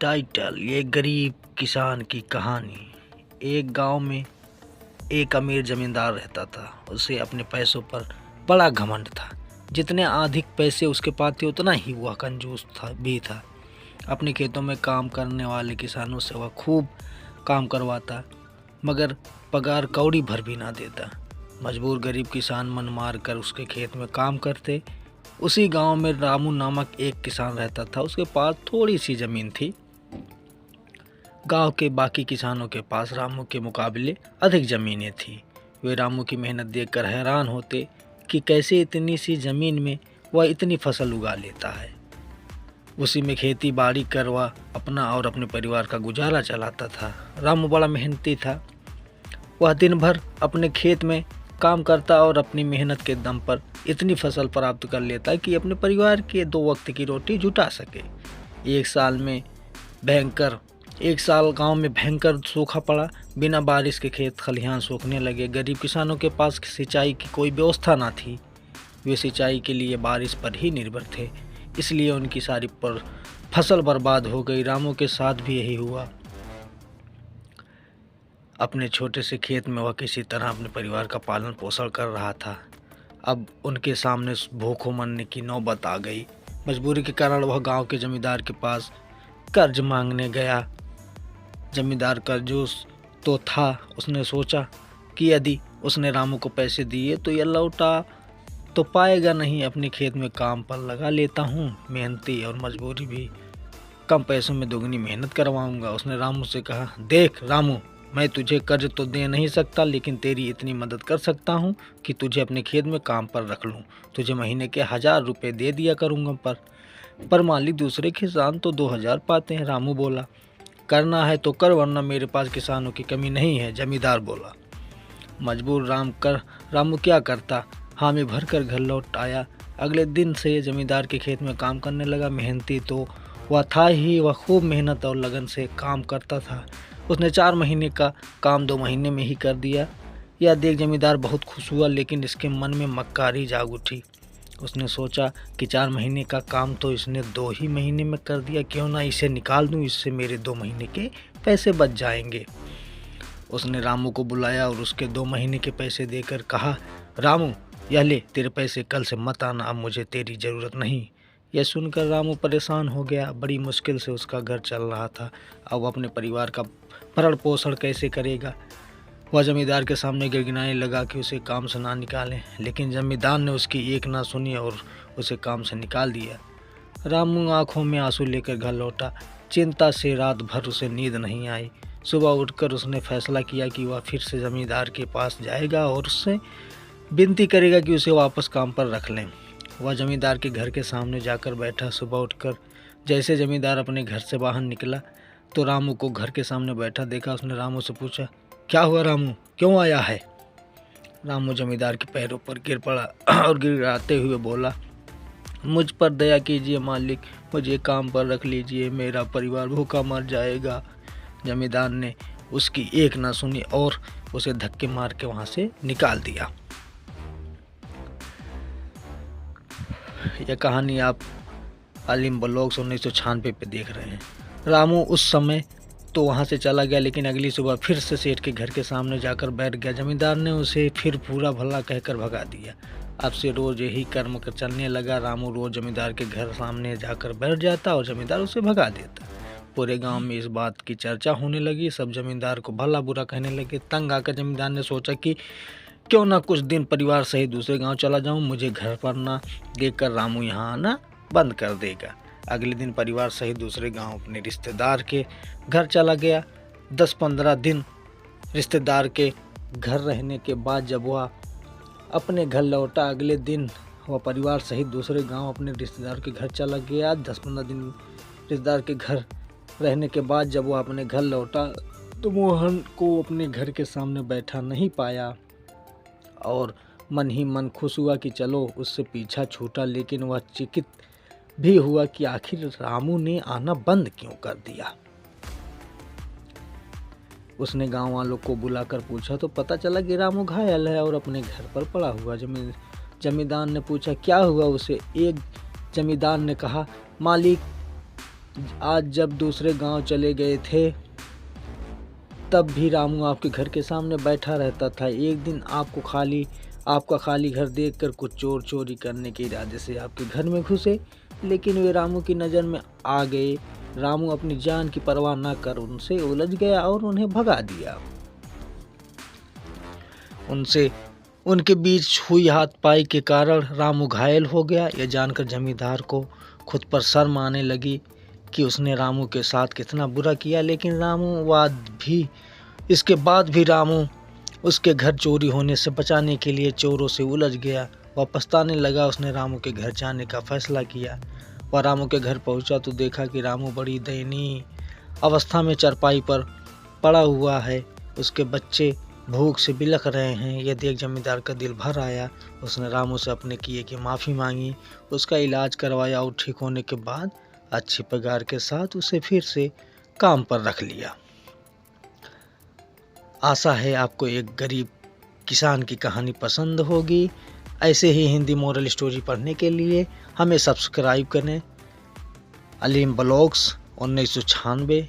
Title ये गरीब किसान की कहानी। एक गांव में एक अमीर जमींदार रहता था। उसे अपने पैसों पर बड़ा घमंड था। जितने अधिक पैसे उसके पास थे उतना ही वह कंजूस था। अपने खेतों में काम करने वाले किसानों से वह खूब काम करवाता, मगर पगार कौड़ी भर भी ना देता। मजबूर गरीब किसान मन मार कर उसके खेत में काम करते। उसी गांव में रामू नामक एक किसान रहता था। उसके पास थोड़ी सी जमीन थी। गांव के बाकी किसानों के पास रामू के मुकाबले अधिक जमीनें थी। वे रामू की मेहनत देखकर हैरान होते कि कैसे इतनी सी जमीन में वह इतनी फसल उगा लेता है। उसी में खेती बाड़ी कर वह अपना और अपने परिवार का गुजारा चलाता था। रामू बड़ा मेहनती था। वह दिन भर अपने खेत में काम करता और अपनी मेहनत के दम पर इतनी फसल प्राप्त कर लेता कि अपने परिवार के 2 वक्त की रोटी जुटा सके। एक साल गांव में भयंकर सूखा पड़ा। बिना बारिश के खेत खलिहान सूखने लगे। गरीब किसानों के पास सिंचाई की कोई व्यवस्था ना थी। वे सिंचाई के लिए बारिश पर ही निर्भर थे, इसलिए उनकी सारी फसल बर्बाद हो गई। रामू के साथ भी यही हुआ। अपने छोटे से खेत में वह किसी तरह अपने परिवार का पालन पोषण कर रहा था। अब उनके सामने भूखों मरने की नौबत आ गई। मजबूरी के कारण वह गांव के जमींदार के पास कर्ज मांगने गया। जमींदार कंजूस तो था। उसने सोचा कि यदि उसने रामू को पैसे दिए तो यह लौटा तो पाएगा नहीं। अपने खेत में काम पर लगा लेता हूँ, मेहनती और मजबूरी भी कम पैसों में दोगुनी मेहनत करवाऊंगा। उसने रामू से कहा, देख रामू, मैं तुझे कर्ज तो दे नहीं सकता, लेकिन तेरी इतनी मदद कर सकता हूँ कि तुझे अपने खेत में काम पर रख लूँ। तुझे महीने के 1000 रुपये दे दिया करूँगा, पर मालिक दूसरे किसान तो 2000 पाते हैं। रामू बोला, करना है तो कर, वरना मेरे पास किसानों की कमी नहीं है। जमींदार बोला। मजबूर रामू क्या करता, हामी भर कर घर लौट आया। अगले दिन से जमींदार के खेत में काम करने लगा। मेहनती तो वह था ही, वह खूब मेहनत और लगन से काम करता था। उसने 4 महीने का काम 2 महीने में ही कर दिया। यह देख जमींदार बहुत खुश हुआ, लेकिन इसके मन में मक्कारी जाग उठी। उसने सोचा कि 4 महीने का काम तो इसने 2 ही महीने में कर दिया, क्यों ना इसे निकाल दूं, इससे मेरे 2 महीने के पैसे बच जाएंगे। उसने रामू को बुलाया और उसके 2 महीने के पैसे देकर कहा, रामू, यह ले, तेरे पैसे, कल से मत आना, अब मुझे तेरी ज़रूरत नहीं। यह सुनकर रामू परेशान हो गया। बड़ी मुश्किल से उसका घर चल रहा था। अब अपने परिवार का भरण पोषण कैसे करेगा। वह जमींदार के सामने गिड़गिड़ाने लगा कि उसे काम से ना निकालें, लेकिन जमींदार ने उसकी एक ना सुनी और उसे काम से निकाल दिया। रामू आंखों में आंसू लेकर घर लौटा। चिंता से रात भर उसे नींद नहीं आई। सुबह उठकर उसने फैसला किया कि वह फिर से जमींदार के पास जाएगा और उससे विनती करेगा कि उसे वापस काम पर रख लें। वह जमींदार के घर के सामने जाकर बैठा। सुबह उठकर जैसे जमींदार अपने घर से बाहर निकला तो रामू को घर के सामने बैठा देखा। उसने रामू से पूछा, क्या हुआ रामू, क्यों आया है? रामू जमींदार के पैरों पर गिर पड़ा और गिड़गिड़ाते हुए बोला, मुझ पर दया कीजिए मालिक, मुझे काम पर रख लीजिए, मेरा परिवार भूखा मर जाएगा। जमींदार ने उसकी एक ना सुनी और उसे धक्के मार के वहाँ से निकाल दिया। यह कहानी आप आलिम ब्लॉग्स 1996 पे देख रहे हैं। रामू उस समय तो वहाँ से चला गया, लेकिन अगली सुबह फिर से सेठ के घर के सामने जाकर बैठ गया। जमींदार ने उसे फिर पूरा भला कहकर भगा दिया। अब से रोज यही कर्म कर चलने लगा। रामू रोज जमींदार के घर सामने जाकर बैठ जाता और जमींदार उसे भगा देता। पूरे गांव में इस बात की चर्चा होने लगी। सब जमींदार को भला बुरा कहने लगे। तंग आकर जमींदार ने सोचा कि क्यों ना कुछ दिन परिवार सहित दूसरे गांव चला जाऊं, मुझे घर पर ना देखकर रामू यहाँ आना बंद कर देगा। अगले दिन परिवार सहित दूसरे गांव अपने रिश्तेदार के घर चला गया। 10-15 दिन रिश्तेदार के घर रहने के बाद जब वह अपने घर लौटा, अगले दिन वह परिवार सहित दूसरे गांव अपने रिश्तेदार के घर चला गया। 10-15 दिन रिश्तेदार के घर रहने के बाद जब वह अपने घर लौटा तो मोहन को अपने घर के सामने बैठा नहीं पाया और मन ही मन खुश हुआ कि चलो उससे पीछा छूटा, लेकिन वह चिंतित भी हुआ कि आखिर रामू ने आना बंद क्यों कर दिया। उसने गांव वालों को बुलाकर पूछा तो पता चला कि रामू घायल है और अपने घर पर पड़ा हुआ। जमींदार ने पूछा क्या हुआ उसे। एक जमींदार ने कहा, मालिक, आज जब दूसरे गांव चले गए थे तब भी रामू आपके घर के सामने बैठा रहता था। एक दिन आपका खाली घर देखकर कुछ चोर चोरी करने के इरादे से आपके घर में घुसे, लेकिन वे रामू की नज़र में आ गए। रामू अपनी जान की परवाह न कर उनसे उलझ गया और उन्हें भगा दिया। उनके बीच हुई हाथापाई के कारण रामू घायल हो गया। यह जानकर जमींदार को खुद पर शर्म आने लगी कि उसने रामू के साथ कितना बुरा किया, लेकिन इसके बाद भी रामू उसके घर चोरी होने से बचाने के लिए चोरों से उलझ गया। वह पछताने लगा। उसने रामू के घर जाने का फैसला किया। वह रामू के घर पहुंचा तो देखा कि रामू बड़ी दयनीय अवस्था में चरपाई पर पड़ा हुआ है। उसके बच्चे भूख से बिलख रहे हैं। यह देख जमींदार का दिल भर आया। उसने रामू से अपने किए की माफ़ी मांगी, उसका इलाज करवाया और ठीक होने के बाद अच्छी पगार के साथ उसे फिर से काम पर रख लिया। आशा है आपको एक गरीब किसान की कहानी पसंद होगी। ऐसे ही हिंदी मोरल स्टोरी पढ़ने के लिए हमें सब्सक्राइब करें। अलीम ब्लॉग्स 1996।